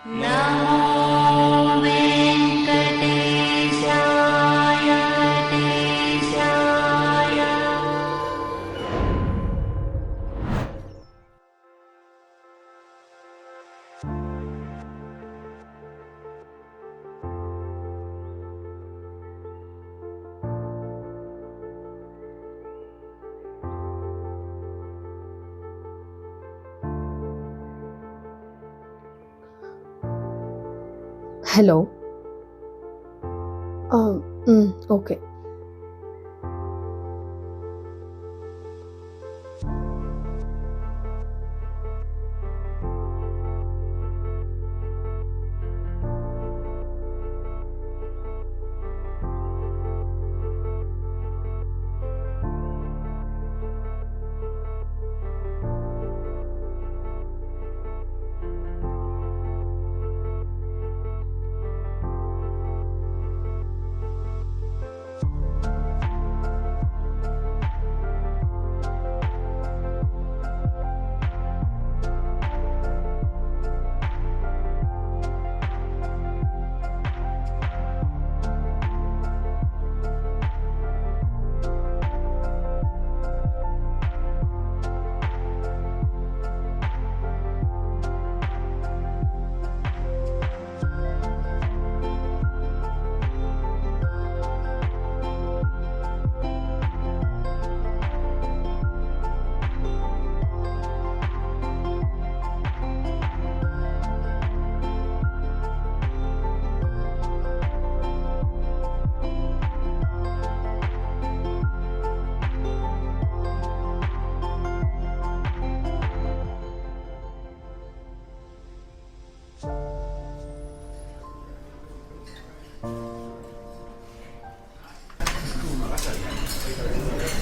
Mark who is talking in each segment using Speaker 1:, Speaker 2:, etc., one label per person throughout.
Speaker 1: ನಮೋ ವೆಂಕಟೇಶಾಯ ವೆಂಕಟೇಶಾಯ.
Speaker 2: Hello. Okay.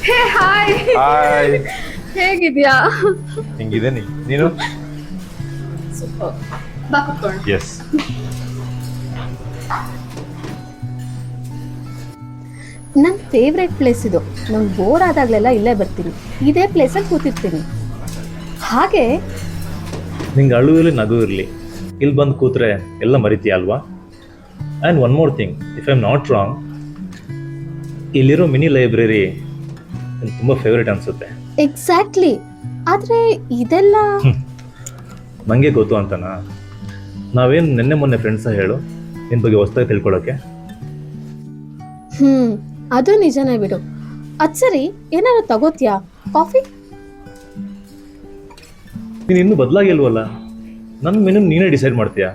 Speaker 3: Hey hi.
Speaker 4: Hi,
Speaker 3: ಹೇಗಿದ್ಯಾ?
Speaker 4: ಹೆಂಗಿದೆ ನೀನು?
Speaker 3: ಸೂಪರ್. ಬಾ ಕೂತ್ಕೊಳ್ಳೋಣ.
Speaker 4: ಎಸ್.
Speaker 2: ನನ್ನ ಫೇವ್ರೆಟ್ ಪ್ಲೇಸ್ ಇದು. ನಂಗೆ ಬೋರ್ ಆದಾಗಲೆಲ್ಲ ಇಲ್ಲೇ ಬರ್ತೀನಿ, ಇದೇ ಪ್ಲೇಸಲ್ಲಿ ಕೂತಿರ್ತೀನಿ. ಹಾಗೆ
Speaker 4: ನಿಂಗೆ ಅಳು ಇರಲಿ ನಗು ಇರಲಿ, ಇಲ್ಲಿ ಬಂದು ಕೂತ್ರೆ ಎಲ್ಲ ಮರಿತೀಯ ಅಲ್ವಾ? And one more thing, if I am not wrong, ಇಲ್ಲಿರೋ ಮಿನಿ ಲೈಬ್ರರಿ ತುಂಬ ಫೇವ್ರೇಟ್ ಅನಿಸುತ್ತೆ.
Speaker 2: ಎಕ್ಸಾಕ್ಟ್ಲಿ. ಆದರೆ ಇದೆಲ್ಲ
Speaker 4: ನನಗೆ ಗೊತ್ತು ಅಂತನಾ? ನಾವೇನು ನಿನ್ನೆ ಮೊನ್ನೆ ಫ್ರೆಂಡ್ಸ ಹೇಳು ನಿನ್ನ ಬಗ್ಗೆ ಹೊಸ್ದಾಗಿ ತಿಳ್ಕೊಳ್ಳೋಕ್ಕೆ.
Speaker 2: ಅದು ನಿಜನೇ ಬಿಡು. ಅದು ಸರಿ, ಏನಾದ್ರು ತಗೋತೀಯಾ? ಕಾಫಿ?
Speaker 4: ನೀನು ಇನ್ನೂ ಬದಲಾಗಿಲ್ವಲ್ಲ, ನನ್ನ ಮೆನು ನೀನೇ ಡಿಸೈಡ್ ಮಾಡ್ತೀಯಾ?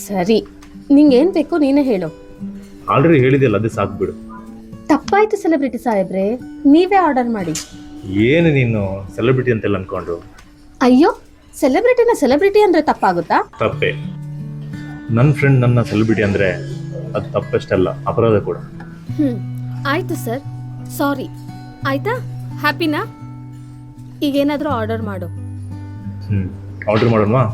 Speaker 2: ಸರಿ, ನಿಂಗೇನು ಬೇಕು ನೀನೇ ಹೇಳು.
Speaker 4: ಆಲ್ರೆಡಿ ಹೇಳಿದೆಯಲ್ಲ, ಅದೇ ಸಾಕು ಬಿಡು.
Speaker 2: ತಪ್ಪಾಯ್ತು ಸೆಲೆಬ್ರಿಟಿ ಸಾಹೇಬ್ರೆ, ನೀವೇ ಆರ್ಡರ್ ಮಾಡಿ.
Speaker 4: ಏನು ನೀನು ಸೆಲೆಬ್ರಿಟಿ ಅಂತೆಲ್ಲ ಅನ್ಕೊಂಡು?
Speaker 2: ಅಯ್ಯೋ, ಸೆಲೆಬ್ರಿಟಿ ಅಂದರೆ ತಪ್ಪಾಗುತ್ತಾ?
Speaker 4: ತಪ್ಪೆ. ನನ್ನ ಫ್ರೆಂಡ್ ನನ್ನ ಸೆಲೆಬ್ರಿಟಿ ಅಂದರೆ ಅದು ತಪ್ಪಷ್ಟಲ್ಲ, ಅಪರಾಧ ಕೂಡ.
Speaker 2: ಆಯ್ತು ಸರ್, ಸಾರಿ. ಆಯ್ತಾ? ಹ್ಯಾಪಿನಾ? ಈಗೇನಾದರೂ ಆರ್ಡರ್ ಮಾಡು.
Speaker 4: ಆರ್ಡರ್ ಮಾಡೋಣವಾ?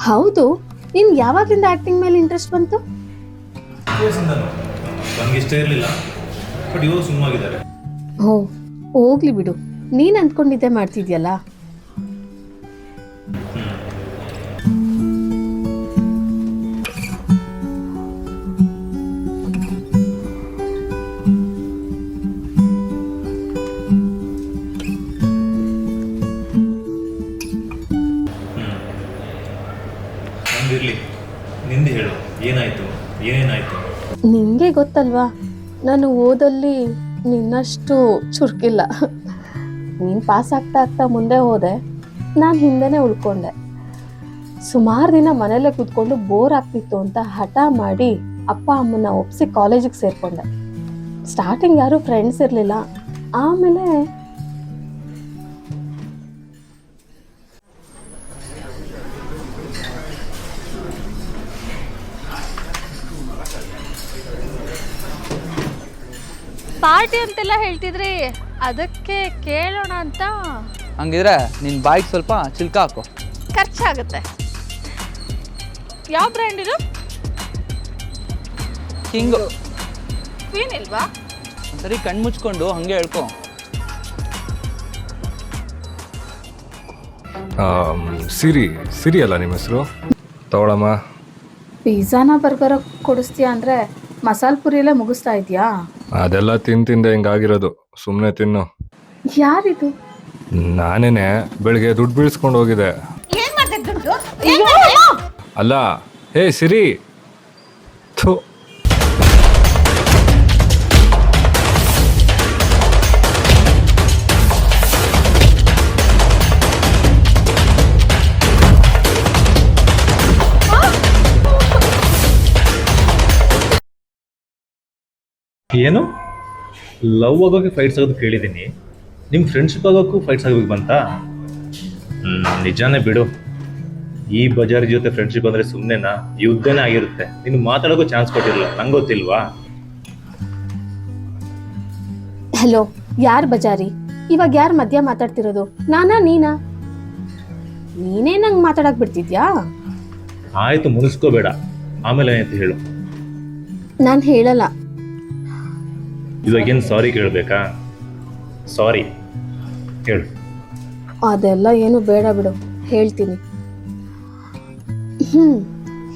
Speaker 2: ಹೌದು, ನಿನ್ ಯಾವಾಗಲಿಂದ ಆಕ್ಟಿಂಗ್ ಮೇಲೆ ಇಂಟ್ರೆಸ್ಟ್ ಬಂತು?
Speaker 4: ನನಗೆ ಇಷ್ಟ ಇರಲಿಲ್ಲ, ಬಟ್ ಇವರು ಸುಮ್ಮನಾಗಿದ್ದಾರೆ.
Speaker 2: ಓ, ಹೋಗ್ಲಿ ಬಿಡು. ನೀನ್ ಅಂದ್ಕೊಂಡಿದ್ದೆ ಮಾಡ್ತಿದ್ಯಲ್ಲ.
Speaker 4: ನಂದಿರ್ಲಿ, ನಿಂದು ಹೇಳು, ಏನಾಯ್ತು, ಏನೇನಾಯ್ತು?
Speaker 2: ನಿಂಗೆ ಗೊತ್ತಲ್ವಾ, ನಾನು ಓದಲ್ಲಿ ನಿನ್ನಷ್ಟು ಚುರುಕಿಲ್ಲ. ನೀನು ಪಾಸ್ ಆಗ್ತಾ ಆಗ್ತಾ ಮುಂದೆ ಹೋದೆ, ನಾನು ಹಿಂದೆನೇ ಉಳ್ಕೊಂಡೆ. ಸುಮಾರು ದಿನ ಮನೇಲೆ ಕೂತ್ಕೊಂಡು ಬೋರ್ ಆಗ್ತಿತ್ತು ಅಂತ ಹಠ ಮಾಡಿ ಅಪ್ಪ ಅಮ್ಮನ ಒಪ್ಪಿಸಿ ಕಾಲೇಜಿಗೆ ಸೇರಿಕೊಂಡೆ. ಸ್ಟಾರ್ಟಿಂಗ್ ಯಾರೂ ಫ್ರೆಂಡ್ಸ್ ಇರಲಿಲ್ಲ, ಆಮೇಲೆ
Speaker 3: ಪಾರ್ಟಿ ಅಂತೆಲ್ಲ ಹೇಳ್ತಿದ್ರಿ, ಅದಕ್ಕೆ ಕೇಳೋಣ ಅಂತ.
Speaker 1: ಹಂಗಿದ್ರೆ ನಿನ್ನ ಬಾಯಿಗೆ ಸ್ವಲ್ಪ ಚಿಲ್ಕ ಹಾಕು.
Speaker 2: ಖರ್ಚಾಗುತ್ತೆ. ಯಾವ ಬ್ರ್ಯಾಂಡ್ ಇದು?
Speaker 1: ಕಿಂಗು.
Speaker 2: ಕ್ವೀನ್ ಇಲ್ವಾ?
Speaker 1: ಸರಿ ಕಣ್ಣು ಮುಚ್ಕೊಂಡು ಹಾಗೆ ಹೇಳ್ಕೊ.
Speaker 5: ಸಿರಿ ಅಲ್ಲ ನಿಮ್ಮ ಹೆಸರು? ತಗೊಳಮ್ಮ.
Speaker 2: ಪಿಜ್ಜಾನ ಬರ್ಗರ ಕೊಡಿಸ್ತೀಯಾ ಅಂದರೆ ಮಸಾಲೆ ಪುರಿಯಲ್ಲೇ ಮುಗಿಸ್ತಾ ಇದೆಯಾ?
Speaker 5: ಅದೆಲ್ಲ ತಿಂದೆ ಹಿಂಗಾಗಿರೋದು. ಸುಮ್ಮನೆ ತಿನ್ನು.
Speaker 2: ಯಾರಿದು?
Speaker 5: ನಾನೇನೆ ಬೆಳಿಗ್ಗೆ ದುಡ್ಡು ಬೀಳ್ಸ್ಕೊಂಡು ಹೋಗಿದೆ. ಅಲ್ಲ, ಹೇ ಸಿರಿ, ಥು.
Speaker 4: ಏನು ಲವ್ ಆಗೋಕ್ಕೆ ಫೈಟ್ಸ್ ಆಗೋದು ಕೇಳಿದ್ದೀನಿ, ನಿಮ್ಮ ಫ್ರೆಂಡ್ಶಿಪ್ ಆಗೋಕ್ಕೂ ಫೈಟ್ಸ್ ಆಗೋಕ್ಕೆ ಬಂತಾ? ನಿಜಾನೇ ಬಿಡು. ಈ ಬಜಾರ್ ಜೊತೆ ಫ್ರೆಂಡ್ಶಿಪ್ ಅಂದರೆ ಸುಮ್ಮನೆನಾ? ಯುದ್ಧನೇ ಆಗಿರುತ್ತೆ. ನೀನು ಮಾತಾಡೋಕ್ಕೂ ಚಾನ್ಸ್ ಕೊಟ್ಟಿರಲ್ಲ, ನಂಗೆ ಗೊತ್ತಿಲ್ವಾ?
Speaker 2: ಹಲೋ, ಯಾರು ಬಜಾರಿ? ಇವಾಗ ಯಾರು ಮಧ್ಯ ಮಾತಾಡ್ತಿರೋದು? ನಾನಾ ನೀನಾ? ನೀನೇ ನಂಗೆ ಮಾತಾಡಕ್ ಬಿಡ್ತಿದ್ಯಾ?
Speaker 4: ಆಯಿತು, ಮುನಿಸ್ಕೋಬೇಡ. ಆಮೇಲೆ ಏನಂತ ಹೇಳು.
Speaker 2: ನಾನು ಹೇಳಲ್ಲ.
Speaker 4: ಇವಾಗೇನು ಸಾರಿ ಕೇಳಬೇಕಾ? ಸಾರಿ ಹೇಳು.
Speaker 2: ಅದೆಲ್ಲ ಏನು ಬೇಡ ಬಿಡು, ಹೇಳ್ತೀನಿ.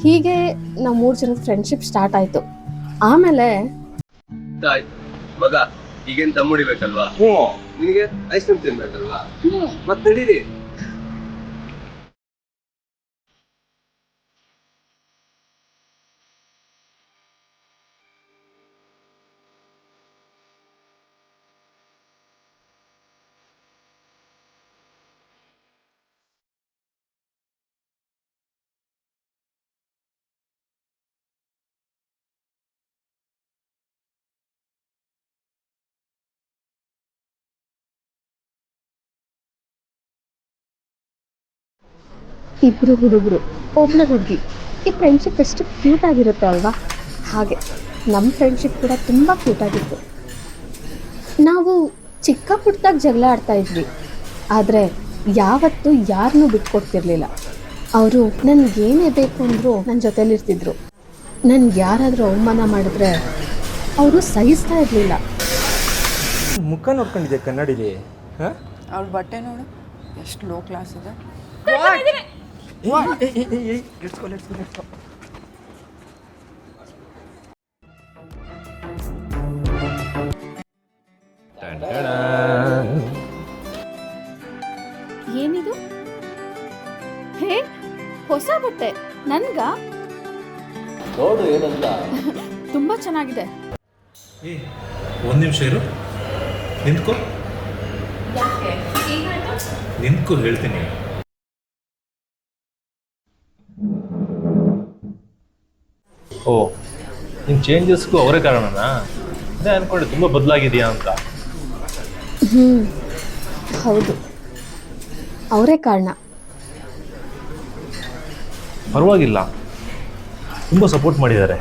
Speaker 2: ಹೀಗೆ ನಾವು 3 ಜನದ ಫ್ರೆಂಡ್ಶಿಪ್ ಸ್ಟಾರ್ಟ್ ಆಯ್ತು. ಆಮೇಲೆ
Speaker 6: ಮಗ ಈಗೇನ್ ದಮ್ ಹೊಡಿಬೇಕಲ್ವಾ? ನಿನಗೆ ಐಸ್ ಕ್ರೀಮ್ ತಿನ್ಬೇಕಲ್ವಾ? ಮತ್ತೆ ನಡೀರಿ.
Speaker 2: ಇಬ್ರು ಹುಡುಗರು, ಒಬ್ಳ ಹುಡುಗಿ, ಈ ಫ್ರೆಂಡ್ಶಿಪ್ ಎಷ್ಟು ಕ್ಯೂಟ್ ಆಗಿರುತ್ತೆ ಅಲ್ವಾ? ಹಾಗೆ ನಮ್ಮ ಫ್ರೆಂಡ್ಶಿಪ್ ಕೂಡ ತುಂಬ ಕ್ಯೂಟ್ ಆಗಿತ್ತು. ನಾವು ಚಿಕ್ಕ ಪುಟ್ಟದಾಗ ಜಗಳ ಆಡ್ತಾ ಇದ್ವಿ, ಆದರೆ ಯಾವತ್ತೂ ಯಾರನ್ನೂ ಬಿಟ್ಕೊಡ್ತಿರ್ಲಿಲ್ಲ. ಅವರು ನನಗೇನೇ ಬೇಕು ಅಂದರೂ ನನ್ನ ಜೊತೆಲಿರ್ತಿದ್ರು. ನನ್ಗೆ ಯಾರಾದರೂ ಅವಮಾನ ಮಾಡಿದ್ರೆ ಅವರು ಸಹಿಸ್ತಾ ಇರಲಿಲ್ಲ.
Speaker 7: ಮುಖ ನೋಡ್ಕೊಂಡಿದ್ದೆ ಕನ್ನಡಿಲಿ.
Speaker 8: ಅವ್ಳ ಬಟ್ಟೆ ನೋಡು ಎಷ್ಟು ಲೋ ಕ್ಲಾಸ್ ಇದೆ.
Speaker 2: ಏನಿದು? ಹೇ, ಹೊಸ ಬಟ್ಟೆ ನನ್ಗ?
Speaker 6: ನೋಡು ಏನಂತ.
Speaker 2: ತುಂಬಾ ಚೆನ್ನಾಗಿದೆ.
Speaker 4: ಒಂದು ನಿಮಿಷ ಇರು, ನಿಂತ್ಕೋ. ನಿಂತ್ಕೋ ಹೇಳ್ತೀನಿ. ಓ, ನಿನ್ನ ಚೇಂಜಸ್ಗೂ ಅವರೇ ಕಾರಣನಾ? ಅದೇ ಅನ್ಕೊಂಡೆ ತುಂಬ ಬದಲಾಗಿದೆಯಾ ಅಂತ.
Speaker 2: ಹೌದು, ಅವರೇ ಕಾರಣ.
Speaker 4: ಪರವಾಗಿಲ್ಲ, ತುಂಬ ಸಪೋರ್ಟ್ ಮಾಡಿದ್ದಾರೆ.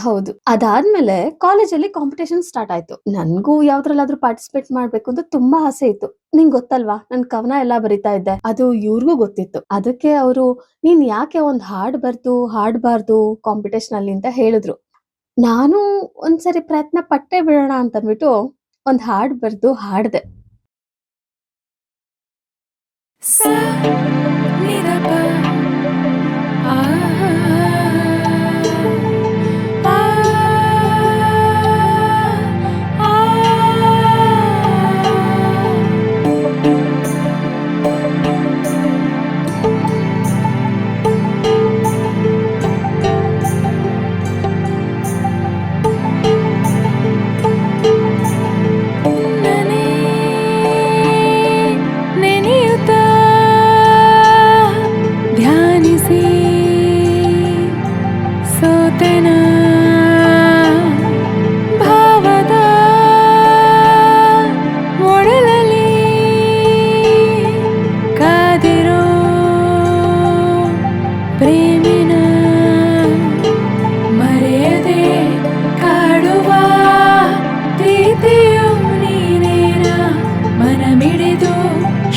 Speaker 2: ಹೌದು. ಅದಾದ್ಮೇಲೆ ಕಾಲೇಜಲ್ಲಿ ಕಾಂಪಿಟೇಷನ್ ಸ್ಟಾರ್ಟ್ ಆಯ್ತು. ನನ್ಗೂ ಯಾವ್ದ್ರಲ್ಲಾದ್ರೂ ಪಾರ್ಟಿಸಿಪೇಟ್ ಮಾಡ್ಬೇಕು ಅಂತ ತುಂಬಾ ಆಸೆ ಇತ್ತು. ನಿಂಗ್ ಗೊತ್ತಲ್ವಾ, ನನ್ ಕವನ ಎಲ್ಲ ಬರಿತಾ ಇದ್ದೆ. ಅದು ಇವ್ರಿಗೂ ಗೊತ್ತಿತ್ತು. ಅದಕ್ಕೆ ಅವರು ನೀನ್ ಯಾಕೆ ಒಂದ್ ಹಾಡ್ ಹಾಡ್ಬಾರ್ದು ಕಾಂಪಿಟೇಷನ್ ಅಲ್ಲಿ ಅಂತ ಹೇಳಿದ್ರು. ನಾನು ಒಂದ್ಸರಿ ಪ್ರಯತ್ನ ಪಟ್ಟೆ ಬಿಡೋಣ ಅಂತಂದ್ಬಿಟ್ಟು ಒಂದ್ ಹಾಡ್ ಬರ್ದು ಹಾಡ್ದೆ.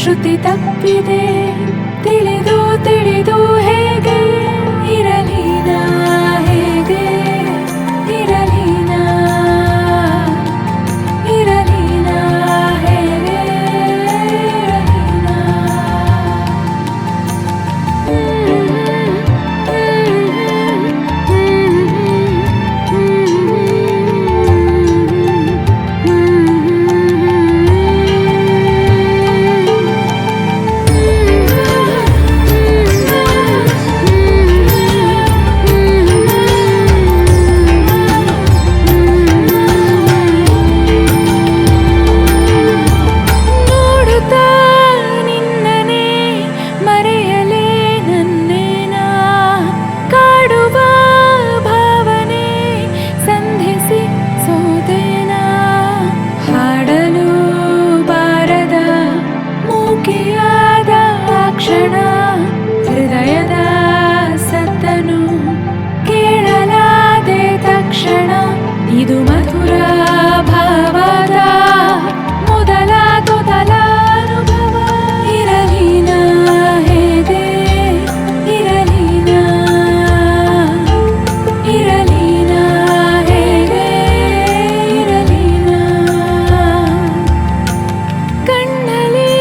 Speaker 9: ಶ್ರುತಿ ತಪ್ಪಿದೆ ತಿಳಿದು ತಿಳಿದು ಹೇಗೆ ಇರಲಿನ ಹೇಗೆ ಇರಲಿನ ಇರಲಿನ ಹೇಗೆ ನೋಡುತ್ತಾ ನಿನ್ನನೆ ಮರೆಯಲೇ ನನ್ನೇನಾ ಕಾಡುವ ಭಾವನೆ ಸಂಧಿಸಿ ಸೋದೇನಾ ಹಾಡಲು ಬಾರದ ಮೂಕಿಯಾದ ಆ ಕ್ಷಣ ಹೃದಯದ ಸತ್ತನು ಕೇಳಲಾದೆ ತಕ್ಷಣ ಇದು ಮಧುರ ಭಾವದ ಮೊದಲ ತೊದಲ ಅನುಭವ ಇರಲಿನ ಹೇಗೆ ಇರಲಿನ ಇರಲಿನ ಹೇಗೆ ಇರಲಿನ ಕಣ್ಣಲ್ಲಿ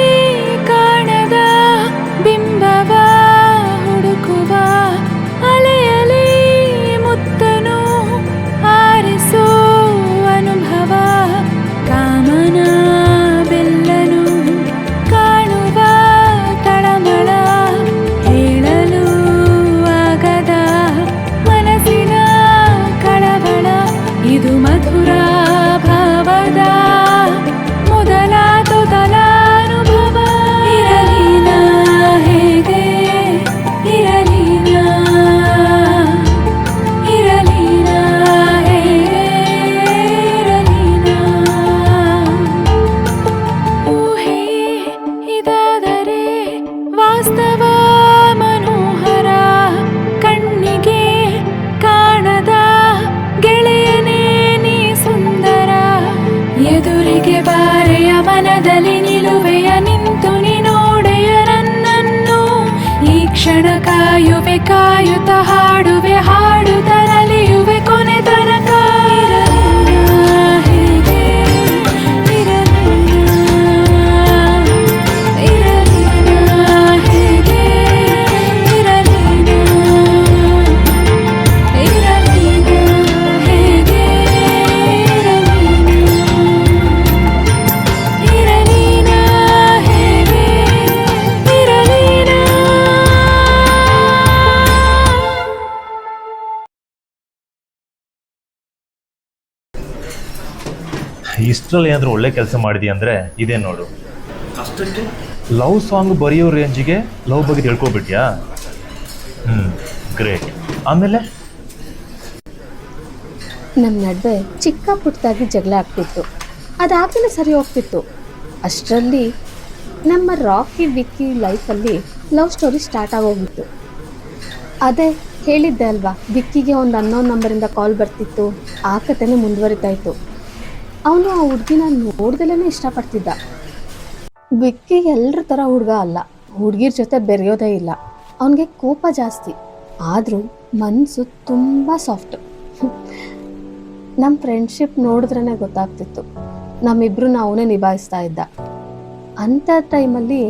Speaker 9: ಕಾಣದ ಬಿಂಬವ ಹುಡುಕುವ ಅಲೆಯಲಿ ಮುತ್ತನು ಆರಿಸೋ ಅನುಭವ ಕಾಮನ ಬೆಲ್ಲನು ಕಾಣುವ ತಳಮಳ ಹೇಳಲು ಆಗದ ಮನಸ್ಸಿನ ಕಳವಳ ಇದು ಮಧುರ ಭಾವದ ಮೊದಲ ತೊದಲ ಅನುಭವ ಇರಲಿನ ಹೇಗೆ ಇರಲಿನ ಇರಲಿನ ಹೇಗೆ ಇರಲಿನ ಊಹೆಯೇ ಇದಾದರೆ ವಾಸ್ತವ ಮನೋಹರ ಕಣ್ಣಿಗೆ ಕಾಣದ ಗೆಳೆಯನೇ ನೀ ಸುಂದರ ಎದುರಿಗೆ ಬಾರೆಯ ಮನದಲ್ಲಿ ನಿಲುವೆಯ ನಿಂತು ನೀ ನೋಡೆಯ ನನ್ನನ್ನು ಈ ಕ್ಷಣ ಕಾಯುವೆ ಕಾಯುತ್ತ ಹಾಡುವೆ ಹಾಡುತ್ತ ನಲಿಯುವೆ ಕೊನೆ ತನಕ ಇರಲಿನ ಹೇಗೆ ಇರಲಿನ ಇರಲಿನ ಹೇಗೆ ಇರಲಿನ ಇರಲಿನ ಹೇಗೆ ಇರಲಿನ ಹೇಗೆ ಇರಲಿನ
Speaker 4: ಇಷ್ಟರಲ್ಲಿ ಏನಾದರೂ ಒಳ್ಳೆ ಕೆಲಸ ಮಾಡಿದೀಯ ಅಂದರೆ ಇದೇ ನೋಡು. ಅಷ್ಟಕ್ಕೆ ಲವ್ ಸಾಂಗ್ ಬರೆಯೋ ರೇಂಜಿಗೆ ಲವ್ ಬಗ್ಗೆ ತಿಳ್ಕೊಬಿಟ್ಯಾ? ಗ್ರೇಟ್. ಆಮೇಲೆ
Speaker 2: ನಮ್ಮ ನಡುವೆ ಚಿಕ್ಕ ಪುಟ್ಟದಾಗಿ ಜಗಳ ಆಗ್ತಿತ್ತು, ಅದಾಗಲೇ ಸರಿ ಹೋಗ್ತಿತ್ತು. ಅಷ್ಟರಲ್ಲಿ ನಮ್ಮ ರಾಕಿ ವಿಕ್ಕಿ ಲೈಫಲ್ಲಿ ಲವ್ ಸ್ಟೋರಿ ಸ್ಟಾರ್ಟ್ ಆಗೋಗಿತ್ತು. ಅದೇ ಹೇಳಿದ್ದೆ ಅಲ್ವಾ, ವಿಕ್ಕಿಗೆ ಒಂದು ಅನ್ನೋನ್ ನಂಬರಿಂದ ಕಾಲ್ ಬರ್ತಿತ್ತು. ಆ ಕಥೆನೇ ಮುಂದುವರಿತಾ ಇತ್ತು. ಅವನು ಆ ಹುಡುಗಿನ ನೋಡ್ದಲೇ ಇಷ್ಟಪಡ್ತಿದ್ದ. ವಿಕ್ಕಿ ಎಲ್ಲರ ಥರ ಹುಡುಗ ಅಲ್ಲ, ಹುಡುಗಿರ ಜೊತೆ ಬೆರೆಯೋದೇ ಇಲ್ಲ. ಅವನಿಗೆ ಕೋಪ ಜಾಸ್ತಿ, ಆದರೂ ಮನಸ್ಸು ತುಂಬ ಸಾಫ್ಟ್. ನಮ್ಮ ಫ್ರೆಂಡ್ಶಿಪ್ ನೋಡಿದ್ರೇ ಗೊತ್ತಾಗ್ತಿತ್ತು ನಮ್ಮಿಬ್ರನ್ನ ಅವನೇ ನಿಭಾಯಿಸ್ತಾ ಇದ್ದ. ಅಂಥ ಟೈಮಲ್ಲಿ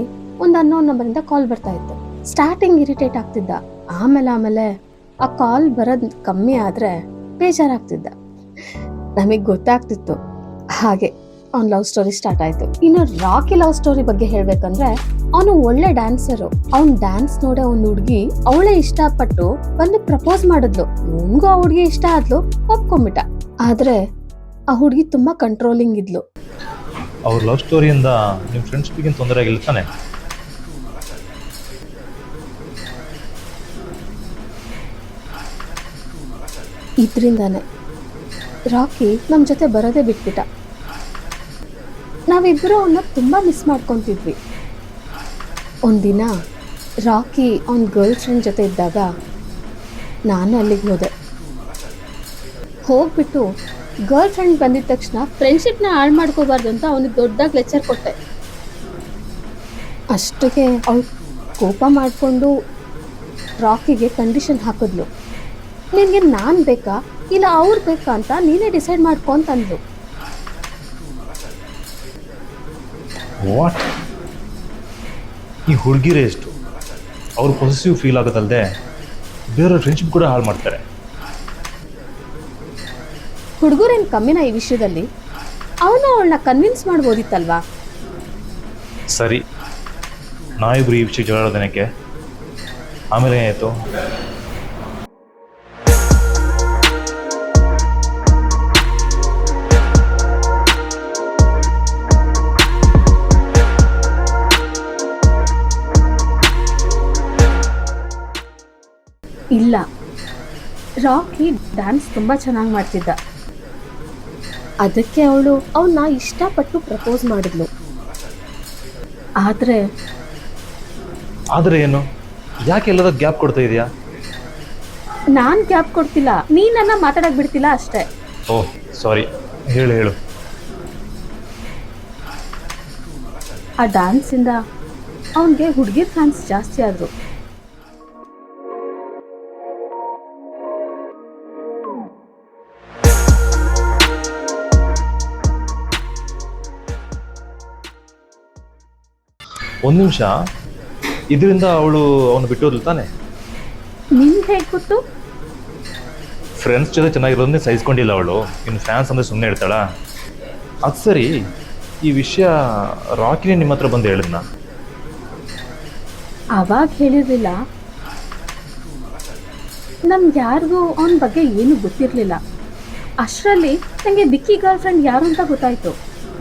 Speaker 2: ಒಂದು ಅನ್ನೋನ್ ನಂಬರಿಂದ ಕಾಲ್ ಬರ್ತಾ ಇತ್ತು. ಸ್ಟಾರ್ಟಿಂಗ್ ಇರಿಟೇಟ್ ಆಗ್ತಿದ್ದ, ಆಮೇಲೆ ಆ ಕಾಲ್ ಬರೋದು ಕಮ್ಮಿ ಆದರೆ ಬೇಜಾರಾಗ್ತಿದ್ದ. ನಮಗೆ ಗೊತ್ತಾಗ್ತಿತ್ತು. ಹಾಗೆ ಅವ್ನ ಲವ್ ಸ್ಟೋರಿ ಸ್ಟಾರ್ಟ್ ಆಯಿತು. ಇನ್ನು ರಾಕಿ ಲವ್ ಸ್ಟೋರಿ ಬಗ್ಗೆ ಹೇಳಬೇಕಂದ್ರೆ, ಅವನು ಒಳ್ಳೆ ಡ್ಯಾನ್ಸರು. ಅವ್ನ ಡ್ಯಾನ್ಸ್ ನೋಡೇ ಒಂದು ಹುಡುಗಿ ಅವಳೇ ಇಷ್ಟಪಟ್ಟು ಬಂದು ಪ್ರಪೋಸ್ ಮಾಡಿದ್ಲು. ಅವನಿಗೂ ಆ ಹುಡುಗಿ ಇಷ್ಟ ಆದ್ಲು, ಒಪ್ಕೊಂಬಿಟ್ಟ. ಆದರೆ ಆ ಹುಡುಗಿ ತುಂಬ ಕಂಟ್ರೋಲಿಂಗ್ ಇದ್ಲು.
Speaker 4: ಅವ್ರ ಲವ್ ಸ್ಟೋರಿಯಿಂದ ನಿಮ್ಮ ಫ್ರೆಂಡ್ಸ್ಗಿಂತ ತೊಂದರೆ ಆಗಿಲ್ಲ ತಾನೆ?
Speaker 2: ಇದರಿಂದಾನೆ ರಾಕಿ ನಮ್ಮ ಜೊತೆ ಬರೋದೇ ಬಿಟ್ಬಿಟ್ಟ. ನಾವಿಬ್ಬರು ಅವನ್ನ ತುಂಬ ಮಿಸ್ ಮಾಡ್ಕೊತಿದ್ವಿ. ಒಂದಿನ ರಾಕಿ ಅವ್ನ ಗರ್ಲ್ ಫ್ರೆಂಡ್ ಜೊತೆ ಇದ್ದಾಗ ನಾನು ಅಲ್ಲಿಗೆ ಹೋಗ್ಬಿಟ್ಟು ಗರ್ಲ್ ಫ್ರೆಂಡ್ ಬಂದಿದ ತಕ್ಷಣ ಫ್ರೆಂಡ್ಶಿಪ್ನ ಹಾಳು ಮಾಡ್ಕೋಬಾರ್ದು ಅಂತ ಅವನಿಗೆ ದೊಡ್ಡದಾಗಿ ಲೆಕ್ಚರ್ ಕೊಟ್ಟೆ. ಅಷ್ಟಕ್ಕೆ ಅವಳು ಕೋಪ ಮಾಡಿಕೊಂಡು ರಾಕಿಗೆ ಕಂಡೀಷನ್ ಹಾಕಿದ್ಲು. ನಿನಗೆ ನಾನು ಬೇಕಾ ಇಲ್ಲ ಅವ್ರು ಬೇಕಾ ಅಂತ ನೀನೇ ಡಿಸೈಡ್ ಮಾಡ್ಕೊ ಅಂತಂದ್ಲು.
Speaker 4: ವಾಟ್? ಈ ಹುಡುಗಿರೇ ಎಷ್ಟು ಅವ್ರು ಪಾಸಿಟಿವ್ ಫೀಲ್ ಆಗೋದಲ್ಲದೆ ಬೇರೆಯವ್ರ ಫ್ರೆಂಡ್ಶಿಪ್ ಕೂಡ ಹಾಳು ಮಾಡ್ತಾರೆ.
Speaker 2: ಹುಡುಗರೇನು ಕಮ್ಮಿನ ಈ ವಿಷಯದಲ್ಲಿ? ಅವನು ಅವಳನ್ನ ಕನ್ವಿನ್ಸ್ ಮಾಡ್ಬೋದಿತ್ತಲ್ವಾ?
Speaker 4: ಸರಿ, ನಾವಿಬ್ರು ಈ ವಿಷಯ ಜಗಳಾಡೋದನಕ್ಕೆ ಆಮೇಲೆ ಏನಾಯಿತು?
Speaker 2: ಇಲ್ಲ, ರಾಕಿ ಡ್ಯಾನ್ಸ್ ತುಂಬ ಚೆನ್ನಾಗಿ ಮಾಡ್ತಿದ್ದ. ಅದಕ್ಕೆ ಅವಳು ಅವನ್ನ ಇಷ್ಟಪಟ್ಟು ಪ್ರಪೋಸ್ ಮಾಡಿದ್ಲು. ಆದರೆ
Speaker 4: ಏನು? ಯಾಕೆ ಎಲ್ಲದ ಗ್ಯಾಪ್ ಕೊಡ್ತಾ ಇದೆಯಾ?
Speaker 2: ನಾನು ಗ್ಯಾಪ್ ಕೊಡ್ತಿಲ್ಲ, ನೀ ನನ್ನ ಮಾತಾಡಕ್ ಬಿಡ್ತಿಲ್ಲ ಅಷ್ಟೇ.
Speaker 4: ಓಹ್ ಸಾರಿ, ಹೇಳು.
Speaker 2: ಆ ಡ್ಯಾನ್ಸಿಂದ ಅವನಿಗೆ ಹುಡುಗಿರ್ ಫ್ಯಾನ್ಸ್ ಜಾಸ್ತಿ ಆದರು.
Speaker 4: ಒಂದು ನಿಮಿಷ, ಇದರಿಂದ ಅವನು ಬಿಟ್ಟೋದ್ಲು ತಾನೆ?
Speaker 2: ನಿಮ್ಗೆ ಹೇಗೆ ಗೊತ್ತು?
Speaker 4: ಫ್ರೆಂಡ್ಸ್ ಜೊತೆ ಚೆನ್ನಾಗಿರೋದನ್ನೇ ಸಹಿಸ್ಕೊಂಡಿಲ್ಲ ಅವಳು, ಇನ್ನು ಫ್ಯಾನ್ಸ್ ಅಂದರೆ ಸುಮ್ಮನೆ ಇರ್ತಾಳ? ಅದು ಸರಿ, ಈ ವಿಷಯ ರಾಕಿನೇ ನಿಮ್ಮ ಹತ್ರ ಬಂದು ಹೇಳಿದ್ನ?
Speaker 2: ಅವಾಗ ಹೇಳಿರಲಿಲ್ಲ. ನಮ್ಗೆ ಯಾರಿಗೂ ಅವನ ಬಗ್ಗೆ ಏನೂ ಗೊತ್ತಿರಲಿಲ್ಲ. ಅಷ್ಟರಲ್ಲಿ ನನಗೆ ವಿಕ್ಕಿ ಗರ್ಲ್ ಫ್ರೆಂಡ್ ಯಾರು ಅಂತ ಗೊತ್ತಾಯಿತು.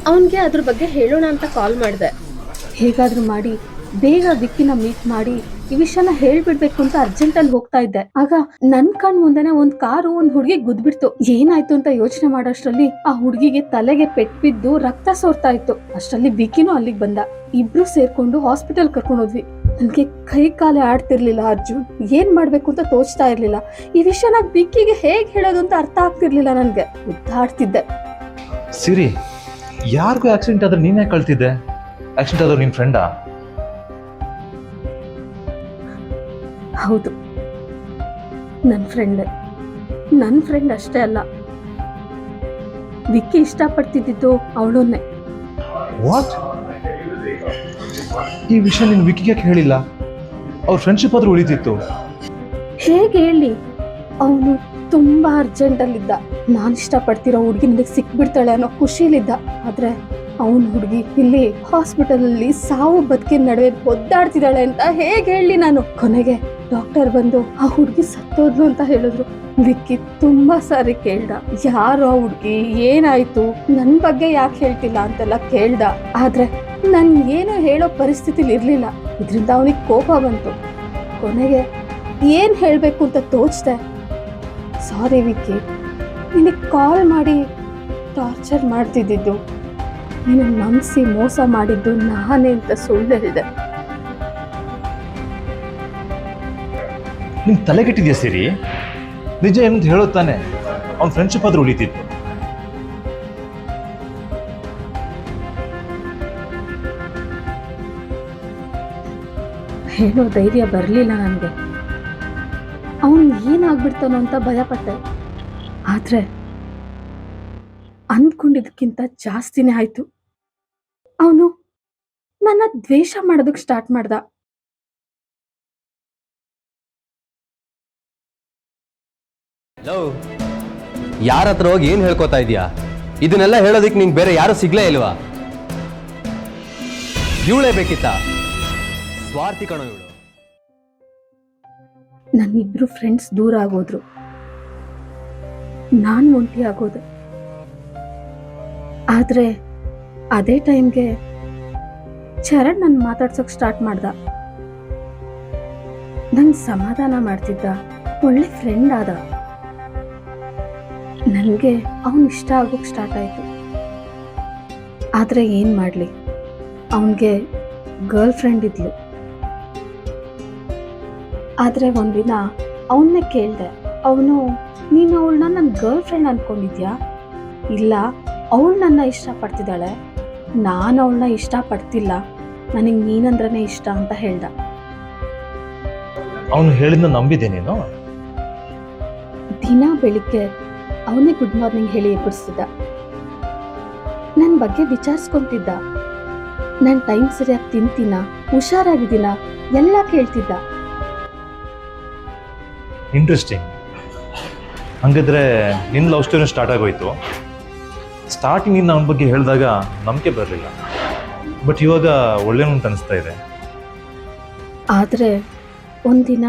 Speaker 2: ಅವನಿಗೆ ಅದ್ರ ಬಗ್ಗೆ ಹೇಳೋಣ ಅಂತ ಕಾಲ್ ಮಾಡಿದೆ. ಹೇಗಾದರೂ ಮಾಡಿ ಬೇಗ ವಿಕ್ಕಿನ ಮೀಟ್ ಮಾಡಿ ಈ ವಿಷಯನ ಹೇಳ್ಬಿಡ್ಬೇಕು ಅಂತ ಅರ್ಜೆಂಟಲ್ಲಿ ಹೋಗ್ತಾ ಇದ್ದೆ. ಆಗ ನನ್ ಕಣ್ ಮುಂದೆನೆ ಒಂದ್ ಕಾರು ಒಂದ್ ಹುಡುಗಿ ಗುದ್ಬಿಡ್ತು. ಏನಾಯ್ತು ಅಂತ ಯೋಚನೆ ಮಾಡೋಷ್ಟ್ರಲ್ಲಿ ಆ ಹುಡುಗಿಗೆ ತಲೆಗೆ ಪೆಟ್ಟು ಬಿದ್ದು ರಕ್ತ ಸೋರ್ತಾ ಇತ್ತು. ಅಷ್ಟರಲ್ಲಿ ವಿಕ್ಕಿನೂ ಅಲ್ಲಿಗೆ ಬಂದ. ಇಬ್ರು ಸೇರ್ಕೊಂಡು ಹಾಸ್ಪಿಟಲ್ ಕರ್ಕೊಂಡು ಹೋದ್ವಿ. ನನ್ಗೆ ಕೈ ಕಾಲೇ ಆಡ್ತಿರ್ಲಿಲ್ಲ ಅರ್ಜುನ್. ಏನ್ ಮಾಡ್ಬೇಕು ಅಂತ ತೋಚ್ತಾ ಇರ್ಲಿಲ್ಲ. ಈ ವಿಷಯನ ವಿಕ್ಕಿಗೆ ಹೇಗ್ ಹೇಳೋದು ಅಂತ ಅರ್ಥ ಆಗ್ತಿರ್ಲಿಲ್ಲ. ನನ್ಗೆ ಉದ್ದಾಡ್ತಿದ್ದೆ.
Speaker 4: ಸಿರಿ, ಯಾರಿಗೂ ಆಕ್ಸಿಡೆಂಟ್ ಆದ್ರೆ ನೀನೇ ಕಳ್ತಿದ್ದೆ? ಆಕ್ಸಿಡೆಂಟ್ ಆದ್ರೆ ನಿನ್ ಫ್ರೆಂಡಾ?
Speaker 2: ಹೌದು, ನನ್ನ ಫ್ರೆಂಡ್ ಅಷ್ಟೇ ಅಲ್ಲ, ವಿಕ್ಕಿ ಇಷ್ಟಪಡ್ತಿದ್ದು ಅವಳನ್ನೇ.
Speaker 4: ವಾಟ್? ಈ ವಿಷಯ ನೀನು ವಿಕ್ಕಿಗೆ ಯಾಕೆ ಹೇಳಿಲ್ಲ? ಅವ್ರ ಫ್ರೆಂಡ್ಶಿಪ್ ಆದ್ರೂ ಉಳಿತಿತ್ತು.
Speaker 2: ಹೇಗೆ ಹೇಳಿ? ಅವನು ತುಂಬಾ ಅರ್ಜೆಂಟಲ್ಲಿದ್ದ. ನಾನು ಇಷ್ಟಪಡ್ತಿರೋ ಹುಡುಗಿ ನನಗೆ ಸಿಕ್ಬಿಡ್ತಾಳೆ ಅನ್ನೋ ಖುಷಿಲಿದ್ದ. ಆದ್ರೆ ಅವನ ಹುಡುಗಿ ಇಲ್ಲಿ ಹಾಸ್ಪಿಟಲ್ ಅಲ್ಲಿ ಸಾವು ಬದುಕಿನ ನಡುವೆ ಒದ್ದಾಡ್ತಿದ್ದಾಳೆ ಅಂತ ಹೇಗೆ ಹೇಳಿ ನಾನು? ಕೊನೆಗೆ ಡಾಕ್ಟರ್ ಬಂದು ಆ ಹುಡುಗಿ ಸತ್ತೋದ್ಲು ಅಂತ ಹೇಳಿದ್ರು. ವಿಕ್ಕಿ ತುಂಬಾ ಸಾರಿ ಕೇಳ್ದ, ಯಾರು ಆ ಹುಡುಗಿ, ಏನಾಯ್ತು, ನನ್ ಬಗ್ಗೆ ಯಾಕೆ ಹೇಳ್ತಿಲ್ಲ ಅಂತೆಲ್ಲ ಕೇಳ್ದ. ಆದ್ರೆ ನನ್ ಏನು ಹೇಳೋ ಪರಿಸ್ಥಿತಿಲಿ ಇರ್ಲಿಲ್ಲ. ಇದರಿಂದ ಅವನಿಗೆ ಕೋಪ ಬಂತು. ಕೊನೆಗೆ ಏನ್ ಹೇಳ್ಬೇಕು ಅಂತ ತೋಚ್ದೆ. ಸಾರಿ ವಿಕ್ಕಿ, ನಿನಗೆ ಕಾಲ್ ಮಾಡಿ ಟಾರ್ಚರ್ ಮಾಡ್ತಿದ್ದು, ನೀನು ನಂಬಿಸಿ ಮೋಸ ಮಾಡಿದ್ದು ನಾನೇ ಅಂತ ಸುಳ್ಳು ಹೇಳಿದೆ.
Speaker 4: ನಿನ್ ತಲೆ ಕೆಟ್ಟಿದ್ಯಾ ಸಿರಿ? ನಿಜ ಏನಂತ ಹೇಳೋದು ತಾನೆ? ಅವ್ನ ಫ್ರೆಂಡ್ಶಿಪ್ ಆದ್ರೂ ಉಳಿತಿತ್ತು.
Speaker 2: ಹೇಳೋ ಧೈರ್ಯ ಬರಲಿಲ್ಲ ನನಗೆ. ಅವನು ಏನಾಗ್ಬಿಡ್ತಾನೋ ಅಂತ ಭಯಪಟ್ಟೆ. ಆದ್ರೆ ಅಂದ್ಕೊಂಡಿದ್ದಕ್ಕಿಂತ ಜಾಸ್ತಿನೇ ಆಯ್ತು. ಅವನು ನನ್ನ ದ್ವೇಷ ಮಾಡೋದಕ್ಕೆ ಸ್ಟಾರ್ಟ್ ಮಾಡ್ದ.
Speaker 6: ಯಾರ ಹತ್ರ ಹೋಗಿ ಏನ್ ಹೇಳ್ಕೊತಾ ಇದೀಯಾ? ಇದನ್ನೆಲ್ಲ ಹೇಳೋದಿಕ್ ನಿಂಗೆ ಬೇರೆ ಯಾರು ಸಿಗ್ಲೇ ಇಲ್ವಾ? ಇವಳೇ ಬೇಕಿತ್ತ? ಸ್ವಾರ್ಥಿ ಕಣೋ ಇವಳು.
Speaker 2: ನನ್ನಿಬ್ರು ಫ್ರೆಂಡ್ಸ್ ದೂರ ಆಗೋದ್ರು. ನಾನು ಒಂಟಿ ಆಗೋದೆ. ಆದ್ರೆ ಅದೇ ಟೈಮ್ಗೆ ಚರಣ್ ನನ್ನ ಮಾತಾಡ್ಸೋಕೆ ಸ್ಟಾರ್ಟ್ ಮಾಡ್ದ. ನಂಗೆ ಸಮಾಧಾನ ಮಾಡ್ತಿದ್ದ, ಒಳ್ಳೆ ಫ್ರೆಂಡ್ ಆದ. ನನಗೆ ಅವನು ಇಷ್ಟ ಆಗೋಕೆ ಸ್ಟಾರ್ಟ್ ಆಯಿತು. ಆದರೆ ಏನು ಮಾಡಲಿ, ಅವನಿಗೆ ಗರ್ಲ್ ಫ್ರೆಂಡ್ ಇದ್ಲು. ಆದರೆ ಒಂದಿನ ಅವನ್ನೇ ಕೇಳಿದೆ. ಅವನು, ನೀನು ಅವಳನ್ನ ನನ್ನ ಗರ್ಲ್ ಫ್ರೆಂಡ್ ಅಂದ್ಕೊಂಡಿದ್ಯಾ? ಇಲ್ಲ, ಅವಳು ನನ್ನ ಇಷ್ಟಪಡ್ತಿದ್ದಾಳೆ, ನಾನು ಅವಳನ್ನ ಇಷ್ಟಪಡ್ತಿಲ್ಲ. ನನಗೆ ನೀನಂದ್ರೇ ಇಷ್ಟ ಅಂತ ಹೇಳ್ದ.
Speaker 4: ಅವನು ಹೇಳಿದ್ನ ನಂಬಿದೆ ನೀನು?
Speaker 2: ದಿನ ಬೆಳಿಗ್ಗೆ ಅವನೇ ಗುಡ್ ಮಾರ್ನಿಂಗ್ ಹೇಳಿ ಎಬ್ಬರಿಸ್ತಿದ್ದ. ನನ್ನ ಬಗ್ಗೆ ವಿಚಾರಿಸ್ಕೊಂತಿದ್ದ. ನಾನು ಟೈಮ್ ಸರಿಯಾಗಿ ತಿಂತೀನ, ಹುಷಾರಾಗಿದ್ದೀನ ಎಲ್ಲ ಕೇಳ್ತಿದ್ದ.
Speaker 4: ಇಂಟ್ರೆಸ್ಟಿಂಗ್. ಹಂಗಿದ್ರೆ ನಿನ್ನ ಲವ್ ಸ್ಟೋರಿ ಸ್ಟಾರ್ಟ್ ಆಗೋಯ್ತು. ಸ್ಟಾರ್ಟಿಂಗ್ ನೀನು ಅವನ ಬಗ್ಗೆ ಹೇಳಿದಾಗ ನಂಬಿಕೆ ಬರಲಿಲ್ಲ, ಬಟ್ ಇವಾಗ ಒಳ್ಳೆಯವನು ಅಂತ ಅನಿಸ್ತಾ ಇದೆ.
Speaker 2: ಆದರೆ ಒಂದಿನ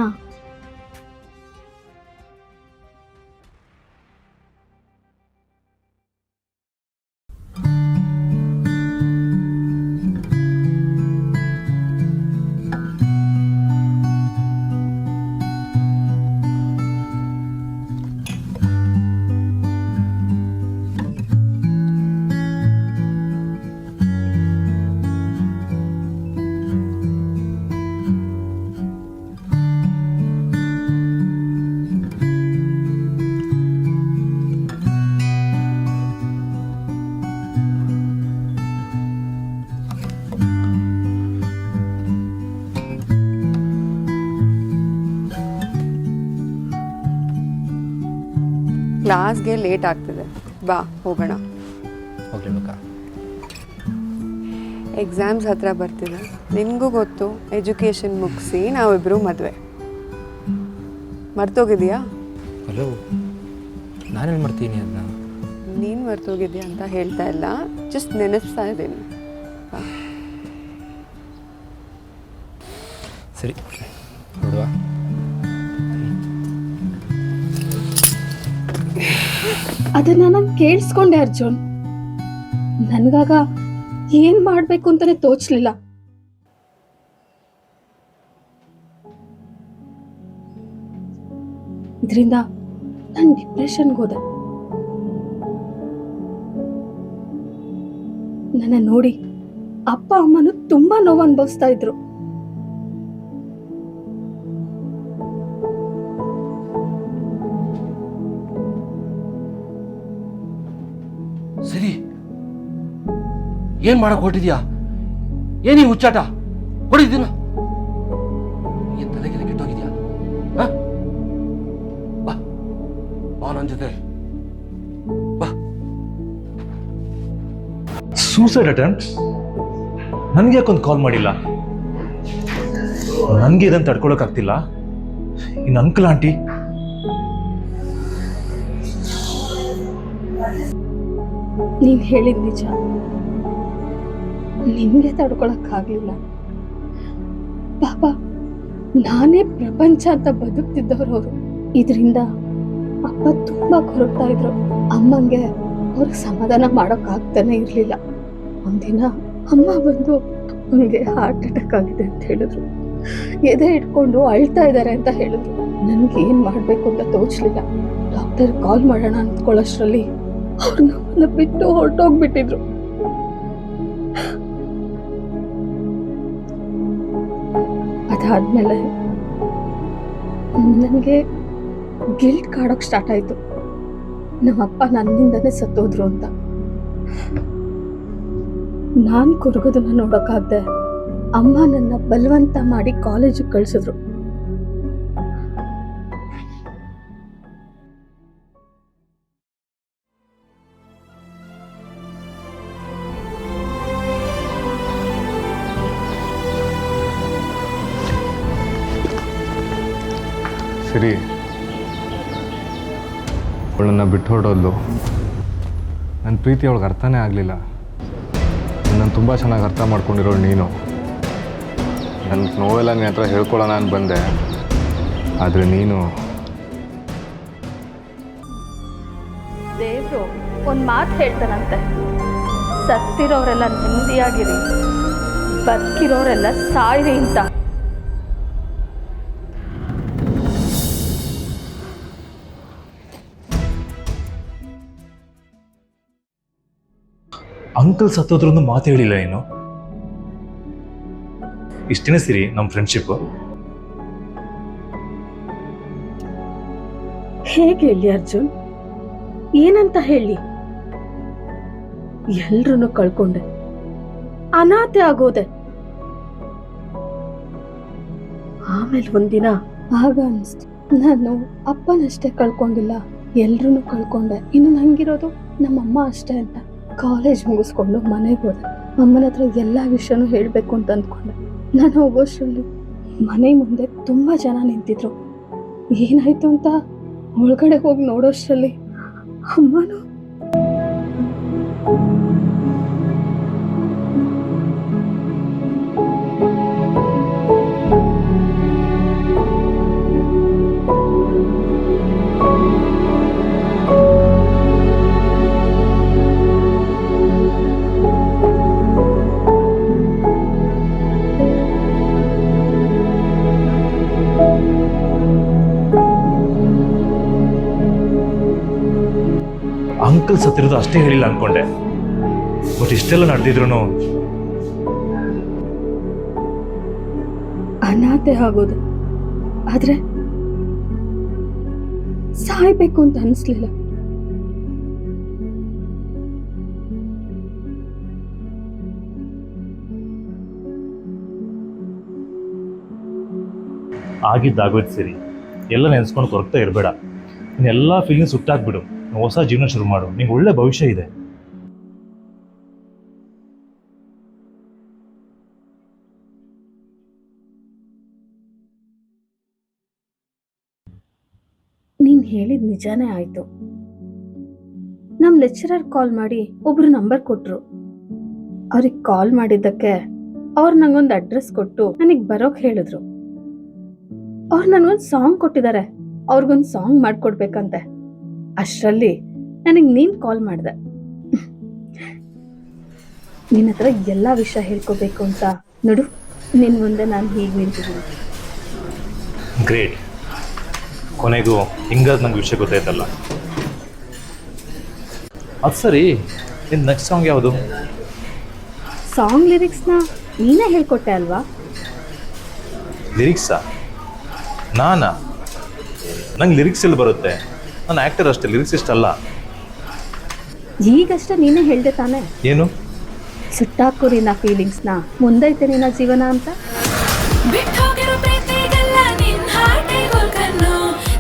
Speaker 8: ಕ್ಲಾಸ್ಗೆ ಲೇಟ್ ಆಗ್ತಿದೆ, ಬಾ ಹೋಗೋಣ.
Speaker 6: ಹೋಗ್ಲಿ ಮಕ್ಕ.
Speaker 8: ಎಕ್ಸಾಮ್ಸ್ ಹತ್ರ ಬರ್ತಿದೆ, ನಿನಗೂ ಗೊತ್ತು ಎಜುಕೇಷನ್ ಮುಗಿಸಿ ನಾವಿಬ್ಬರು ಮದುವೆ. ಮರ್ತೋಗಿದೆಯಾ?
Speaker 6: ಹಲೋ, ನಾನೇನು ಮಾಡ್ತೀನಿ ಅದನ್ನ?
Speaker 8: ನೀನು ಮರ್ತೋಗಿದ್ಯಾ ಅಂತ ಹೇಳ್ತಾ ಇಲ್ಲ, ಜಸ್ಟ್ ನೆನೆಸ್ತಾ ಇದ್ದೀನಿ.
Speaker 6: ಸರಿ ನೋಡುವ.
Speaker 2: ಅದನ್ನ ನಾನು ಕೇಳಿಸ್ಕೊಂಡೆ ಅರ್ಜುನ್. ನನ್ಗಾಗ ಏನ್ ಮಾಡ್ಬೇಕು ಅಂತಾನೆ ತೋಚ್ಲಿಲ್ಲ. ಇದರಿಂದ ನಾನು ಡಿಪ್ರೆಷನ್ಗೆ ಹೋದೆ. ನನ್ನ ನೋಡಿ ಅಪ್ಪ ಅಮ್ಮನು ತುಂಬಾ ನೋವು ಅನುಭವಿಸ್ತಾ ಇದ್ರು.
Speaker 6: ಸರಿ, ಏನ್ ಮಾಡಕ್ ಹೊರಟಿದ್ಯಾ? ಏನಿ ಹುಚ್ಚಾಟ? ಹೊಡಿದ್ದೀನ? ಏನ್ ತಲೆಗೆಲ್ಲ ಕೆಟ್ಟೋಗಿದ್ಯಾ? ಬಾ ಬಾ ನನ್ನ ಜೊತೆ ಬಾ.
Speaker 4: Suicide attempt? ನನಗೆ ಯಾಕೊಂದು ಕಾಲ್ ಮಾಡಿಲ್ಲ? ನನಗೆ ಇದನ್ನು ತಡ್ಕೊಳಕ್ಕಾಗ್ತಿಲ್ಲ. ಇನ್ನು ಅಂಕಲ್ ಆಂಟಿ
Speaker 2: ನೀನ್ ಹೇಳಿದ್ ನಿಜ. ನಿಮ್ಗೆ ತಡ್ಕೊಳಕ್ಕಾಗ್ಲಿಲ್ಲ. ಪಾಪ ನಾನೇ ಪ್ರಪಂಚ ಅಂತ ಬದುಕ್ತಿದ್ದವ್ರು ಅವರು. ಇದರಿಂದ ಅಪ್ಪ ತುಂಬಾ ಕೊರಗ್ತಾ ಇದ್ರು. ಅಮ್ಮಂಗೆ ಅವ್ರಿಗೆ ಸಮಾಧಾನ ಮಾಡೋಕ್ ಆಗ್ತಾನೆ ಇರ್ಲಿಲ್ಲ. ಒಂದಿನ ಅಮ್ಮ ಬಂದು ಅಪ್ಪಂಗೆ ಹಾರ್ಟ್ ಅಟ್ಯಾಕ್ ಆಗಿದೆ ಅಂತ ಹೇಳಿದ್ರು. ಎದೆ ಇಟ್ಕೊಂಡು ಅಳ್ತಾ ಇದ್ದಾರೆ ಅಂತ ಹೇಳಿದ್ರು. ನನ್ಗೆ ಏನ್ ಮಾಡ್ಬೇಕು ಅಂತ ತೋಚ್ಲಿಲ್ಲ. ಡಾಕ್ಟರ್ ಕಾಲ್ ಮಾಡೋಣ ಅಂದ್ಕೊಳ್ಳೋಷ್ಟ್ರಲ್ಲಿ ಅವ್ರು ನಮ್ಮನ್ನ ಬಿಟ್ಟು ಹೊರಟೋಗ್ಬಿಟ್ಟಿದ್ರು. ಅದಾದ್ಮೇಲೆ ನನಗೆ ಗಿಲ್ಟ್ ಕಾಡೋಕ್ ಸ್ಟಾರ್ಟ್ ಆಯ್ತು. ನಮ್ಮಪ್ಪ ನನ್ನಿಂದನೇ ಸತ್ತೋದ್ರು ಅಂತ. ನಾನ್ ಕೊರಗೋದನ್ನ ನೋಡೋಕ್ಕಾಗ್ದೆ ಅಮ್ಮ ನನ್ನ ಬಲವಂತ ಮಾಡಿ ಕಾಲೇಜಿಗೆ ಕಳ್ಸಿದ್ರು.
Speaker 5: ಸರಿ, ಅವಳನ್ನು ಬಿಟ್ಟು ಹೊರಡೋದು ನನ್ನ ಪ್ರೀತಿ ಅವಳಿಗೆ ಅರ್ಥನೇ ಆಗಲಿಲ್ಲ. ನಾನು ತುಂಬ ಚೆನ್ನಾಗಿ ಅರ್ಥ ಮಾಡ್ಕೊಂಡಿರೋಳು ನೀನು. ನನ್ನ ನೋವೆಲ್ಲ ನಿನ್ನ ಹತ್ರ ಹೇಳ್ಕೊಳ್ಳೋಣ ಅಂತ ಬಂದೆ, ಆದರೆ ನೀನು
Speaker 2: ದೇವ್ರು ಒಂದ್ ಮಾತು ಹೇಳ್ತಾನಂತೆ, ಸತ್ತಿರೋರೆಲ್ಲ ನೆಮ್ಮದಿಯಾಗಿರಿ, ಬದುಕಿರೋರೆಲ್ಲ ಸಾಯಿರಿ ಅಂತ.
Speaker 4: ಅಂಕಲ್ ಸತ್ತೋದ್ರೊಂದು ಮಾತು ಹೇಳಿಲ್ಲ ಏನು? ಇಷ್ಟೇನೆ ಸಿರಿ ನಮ್ಮ ಫ್ರೆಂಡ್ಶಿಪ್.
Speaker 2: ಹೇಗೆ ಹೇಳಿ ಅರ್ಜುನ್? ಏನಂತ ಹೇಳಿ? ಎಲ್ರನ್ನು ಕಳ್ಕೊಂಡೆ, ಅನಾಥೆ ಆಗೋದೆ, ಆಮೇಲೆ ಒಂದಿನ ಆಗ ಅನಿಸ್ತು, ನಾನು ಅಪ್ಪನಷ್ಟೇ ಕಳ್ಕೊಂಡಿಲ್ಲ, ಎಲ್ರೂ ಕಳ್ಕೊಂಡೆ. ಇನ್ನು ನಂಗಿರೋದು ನಮ್ಮಮ್ಮ ಅಷ್ಟೇ ಅಂತ. ಕಾಲೇಜ್ ಮುಗಿಸ್ಕೊಂಡು ಮನೆಗೆ ಹೋದೆ. ಅಮ್ಮನ ಹತ್ರ ಎಲ್ಲ ವಿಷಯನೂ ಹೇಳಬೇಕು ಅಂತ ಅಂದ್ಕೊಂಡೆ. ನಾನು ಹೋಗೋಷ್ಟರಲ್ಲಿ ಮನೆ ಮುಂದೆ ತುಂಬ ಜನ ನಿಂತಿದ್ರು. ಏನಾಯ್ತು ಅಂತ ಒಳಗಡೆ ಹೋಗಿ ನೋಡೋಷ್ಟರಲ್ಲಿ ಅಮ್ಮನೂ
Speaker 4: ಅಂಕಲ್ ಸತ್ತಿರೋದು ಅಷ್ಟೇ ಹೇಳಿಲ್ಲ ಅನ್ಕೊಂಡೆ, ಬಟ್ ಇಷ್ಟೆಲ್ಲ ನಡೆದಿದ್ರು
Speaker 2: ಅನಾಥೆ ಆಗೋದು, ಆದ್ರೆ ಸಾಯ್ಬೇಕು ಅಂತ ಅನಿಸ್ಲಿಲ್ಲ.
Speaker 4: ಆಗಿದ್ದಾಗೋಯ್ತು ಸರಿ, ಎಲ್ಲ ನೆನೆಸ್ಕೊಂಡು ಕೊರಗ್ತಾ ಇರಬೇಡ. ನೀನೆಲ್ಲ ಫೀಲಿಂಗ್ಸ್ ಸುಟ್ಟಾಕ್ಬಿಡು, ಹೊಸ ಜೀವನ ಶುರು ಮಾಡು, ನಿಂಗೆ ಒಳ್ಳೆ ಭವಿಷ್ಯ ಇದೆ.
Speaker 2: ನೀನ್ ಹೇಳಿದ ನಿಜಾನೇ ಆಯ್ತು. ನಮ್ ಲೆಕ್ಚರರ್ ಕಾಲ್ ಮಾಡಿ ಒಬ್ರು ನಂಬರ್ ಕೊಟ್ರು. ಅವ್ರಿಗೆ ಕಾಲ್ ಮಾಡಿದ್ದಕ್ಕೆ ಅವ್ರು ನಂಗೊಂದು ಅಡ್ರೆಸ್ ಕೊಟ್ಟು ನನಗ್ ಬರೋಕ್ ಹೇಳಿದ್ರು. ಅವ್ರು ನನ್ಗೊಂದು ಸಾಂಗ್ ಕೊಟ್ಟಿದ್ದಾರೆ, ಅವ್ರಿಗೊಂದು ಸಾಂಗ್ ಮಾಡ್ಕೊಡ್ಬೇಕಂತೆ. ಅಷ್ಟರಲ್ಲಿ ನನಗ್ ನೀನ್ ಕಾಲ್ ಮಾಡ್ದೆ. ನಿನ್ನ ಹತ್ರ ಎಲ್ಲಾ ವಿಷಯ ಹೇಳ್ಕೋಬೇಕು ಅಂತ ನೋಡು, ನಿನ್ ಮುಂದೆ ನಾನು ಹೀಗೆ ನಿಂತಿದ್ದೀನಿ.
Speaker 4: ಗ್ರೇಟ್, ಕೊನೆಗೂ ಹಿಂಗಾದ ನಂಗೆ ವಿಷಯ ಗೊತ್ತಾಯ್ತಲ್ಲ. ಅದು ಸರಿ, ನಿನ್ನ ನೆಕ್ಸ್ಟ್ ಸಾಂಗ್ ಯಾವುದು?
Speaker 2: ಸಾಂಗ್ ಲಿರಿಕ್ಸ್ನ ನೀನೇ ಹೇಳ್ಕೊಟ್ಟೆ ಅಲ್ವಾ?
Speaker 4: ಲಿರಿಕ್ಸಾ? ನಾನಾ? ನಂಗೆ ಲಿರಿಕ್ಸ್ ಎಲ್ಲಿ ಬರುತ್ತೆ? ನಾನು ಆ್ಯಕ್ಟರ್ ಅಷ್ಟೇ, ಲಿರಿಕ್ಸ್ ಇಷ್ಟಲ್ಲ.
Speaker 2: ಈಗಷ್ಟೇ ನೀನೇ ಹೇಳ್ದೆ ತಾನೆ,
Speaker 4: ಏನು?
Speaker 2: ಸುಟ್ಟಾಕು ನಿನ್ನ ಫೀಲಿಂಗ್ಸ್ನ, ಮುಂದೈತೆ ನಿನ್ನ ಜೀವನ ಅಂತ.
Speaker 9: ಬಿಟ್ಟೋಗಿರೋ ಪ್ರೀತಿಗೆಲ್ಲ ನಿನ್ ಹಾರ್ಟೇ ಗೋಲ್ಕನ್ನು,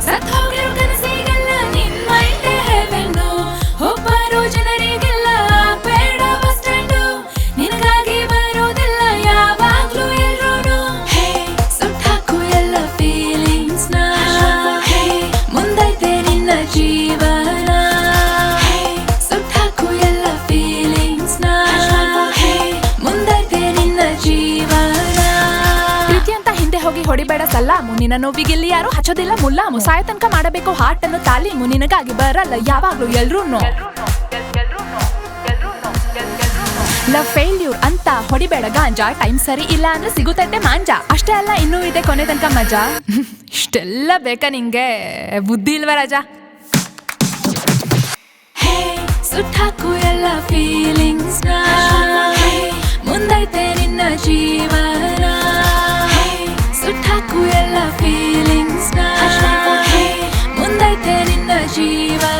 Speaker 9: ಸತ್ ಹೋಗಿರೋ ಕನಸಿಗೆಲ್ಲ ನಿನ್ ಮೈಂಡೇ ಹೆವೆನ್ನು. ಒಬ್ಬರು ಜನರಿಗೆಲ್ಲ ಬೇಡ ಬಸ್ ಸ್ಟ್ಯಾಂಡು, ನಿನಗಾಗಿ ಬರೋದಿಲ್ಲ ಯಾವಾಗ್ಲೂ ಎಲ್ರೂ. ಹೇ ಸುಟ್ಟಾಕು ಎಲ್ಲ ಫೀಲಿಂಗ್ಸ್ನ, ಹೇ ಮುಂದೈತೆ ನಿನ್ನ ಜೀವನ. ಹೇ ಸುಟ್ಟಾಕು ಎಲ್ಲ ಫೀಲಿಂಗ್ಸ್ನ, ಹೇ ಮುಂದೈತೆ ನಿನ್ನ ಜೀವನ. ಪ್ರೀತಿ ಅಂತ ಹಿಂದೆ ಹೋಗಿ ಹೊಡಿಬೇಡ ಸಲಾಮು, ನಿನ್ನ ನೋವಿಗಿಲ್ಲಿ ಯಾರು ಹಚ್ಚೋದಿಲ್ಲ ಮುಲ್ಲಾಮು. ಸಾಯ ತನಕ ಮಾಡಬೇಕು ಹಾರ್ಟ್ ಅನ್ನು ತಾಲೀಮು, ನಿನಗಾಗಿ ಬರಲ್ಲ ಯಾವಾಗ್ಲೂ ಎಲ್ರೂನು. ಲವ್ ಫೇಲ್ಯೂರ್ ಅಂತ ಹೊಡಿಬೇಡ ಗಾಂಜಾ, ಟೈಮ್ ಸರಿ ಇಲ್ಲ ಅಂದ್ರೆ ಸಿಗುತ್ತೈತೆ ಮಾಂಜಾ. ಅಷ್ಟೇ ಅಲ್ಲ, ಇನ್ನೂ ಇದೆ ಕೊನೆ ತನಕ ಮಜಾ. ಇಷ್ಟೆಲ್ಲ ಬೇಕಾ ನಿಂಗೆ? ಬುದ್ಧಿ ಇಲ್ವ ರಾಜಾ? ಹೇ ಸುಟ್ಟಾಕು ಎಲ್ಲ ಫೀಲಿಂಗ್ಸ್ನ, ಮುಂದೈತೆ ನಿನ್ನ ಜೀವನ. ಹೇ ಸುಟ್ಟಾಕು ಎಲ್ಲ ಫೀಲಿಂಗ್ಸ್ನ, ಮುಂದೈತೆ ನಿನ್ನ ಜೀವನ.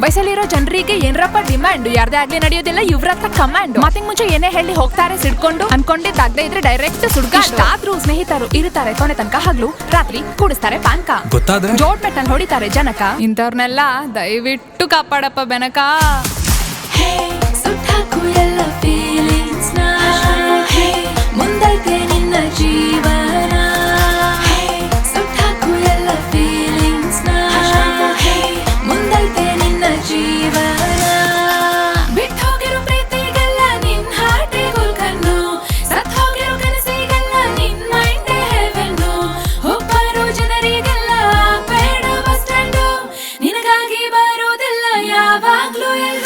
Speaker 9: ವಯಸ್ಸಲ್ಲಿರೋ ಜನರಿಗೆ ಏನ್ರಪ್ಪ ಡಿಮ್ಯಾಂಡ್, ಯಾರ್ದೇ ಆಗ್ಲಿ ನಡೆಯೋದಿಲ್ಲ ಇವ್ರತ್ರ ಕಮಾಂಡ್. ಮಾತಿಗೆ ಮುಂಚೆ ಏನೇ ಹೇಳಿ ಹೋಗ್ತಾರೆ ಸಿಡ್ಕೊಂಡು, ಅನ್ಕೊಂಡಿದ್ದಾಗದೆ ಇದ್ರೆ ಡೈರೆಕ್ಟ್ ಸುಡ್ಗಾಡ್. ಆದ್ರೂ ಸ್ನೇಹಿತರು ಇರುತ್ತಾರೆ ಕೊನೆ ತನಕ, ಹಗ್ಲು ರಾತ್ರಿ ಕೂಡಿಸ್ತಾರೆ ಪಾನ್ಕ, ಗೊತ್ತಾದ್ರೆ ಜೋಡ್ ಮೆಟ್ಟಲ್ಲಿ ಹೊಡಿತಾರೆ ಜನಕ. ಇಂಥವ್ರನ್ನೆಲ್ಲ ದಯವಿಟ್ಟು ಕಾಪಾಡಪ್ಪ ಬೆನಕ. ಹೇ ಸುಟ್ಟಾಕು ಎಲ್ಲ ಫೀಲಿಂಗ್ಸ್ನ, ಹೇ ಮುಂದೈತೆ ನಿನ್ನ ಜೀವನ. ಹೇ ಸುಟ್ಟಾಕು ಎಲ್ಲ ಫೀಲಿಂಗ್ಸ್ನ, ಹೇ ಮುಂದೈತೆ ನಿನ್ನ ಜೀವನ. ಬಿಟ್ಟೋಗಿರೋ ಪ್ರೀತಿಗೆಲ್ಲ ನಿನ್ ಹಾರ್ಟೇ ಗೋಲ್ಕನ್ನು, ಸತ್ ಹೋಗಿರೋ ಕನಸಿಗೆಲ್ಲ ನಿನ್ ಮೈಂಡೇ ಹೆವೆನ್ನು. ಒಬ್ಬರು ಜನರಿಗೆಲ್ಲ ಬೇಡ ಬಸ್ ಸ್ಟ್ಯಾಂಡು, ನಿನಗಾಗಿ ಬರೋದಿಲ್ಲ ಯಾವಾಗ್ಲೂ ಎಲ್ರೂ.